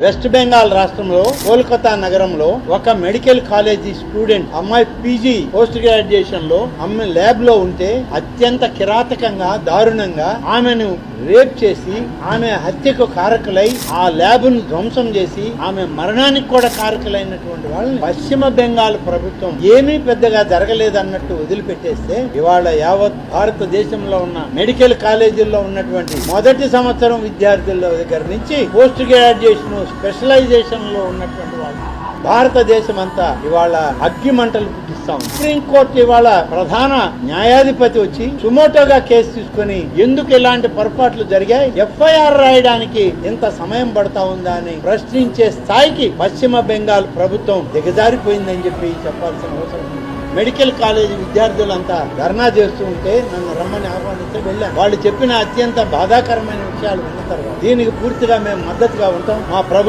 West Bengal రాష్ట్రంలో కోల్కతా నగరంలో ఒక మెడికల్ కాలేజీ స్టూడెంట్ అమ్మాయి పీజీ పోస్ట్ గ్రాడ్యుయేషన్ లో అమ్మాయి ల్యాబ్ లో ఉంటే అత్యంత కిరాతకంగా దారుణంగా ఆమెను రేప్ చేసి ఆమె హత్యకు కారకులై ఆ ల్యాబ్ ను ధ్వంసం చేసి ఆమె మరణానికి కూడా కారకులైనటువంటి వాళ్ళని పశ్చిమ బెంగాల్ ప్రభుత్వం ఏమీ పెద్దగా జరగలేదన్నట్టు వదిలిపెట్టేస్తే ఇవాళ యావత్ భారతదేశంలో ఉన్న మెడికల్ కాలేజీల్లో ఉన్నటువంటి మొదటి సంవత్సరం విద్యార్థుల దగ్గర నుంచి పోస్ట్ గ్రాడ్యుయేషన్ స్పెషలైజేషన్ లో ఉన్నటువంటి వాళ్ళు భారతదేశం అంతా ఇవాళ అగ్గి మంటలు పుట్టిస్తాం. సుప్రీంకోర్టు ఇవాళ ప్రధాన న్యాయాధిపతి వచ్చి సుమోటోగా కేసు తీసుకుని ఎందుకు ఇలాంటి పొరపాట్లు జరిగాయి, ఎఫ్ఐఆర్ రాయడానికి ఎంత సమయం పడతా ఉందా అని ప్రశ్నించే స్థాయికి పశ్చిమ బెంగాల్ ప్రభుత్వం దిగజారిపోయిందని చెప్పి చెప్పాల్సిన అవసరం ఉంది. మెడికల్ కాలేజీ విద్యార్థులంతా ధర్నా చేస్తూ ఉంటే నన్ను రమ్మని ఆహ్వానిస్తే వెళ్ళాను. వాళ్ళు చెప్పిన అత్యంత బాధాకరమైన విషయాలు విన్న తర్వాత దీనికి పూర్తిగా మేము మద్దతుగా ఉంటాం. మా ప్రభుత్వం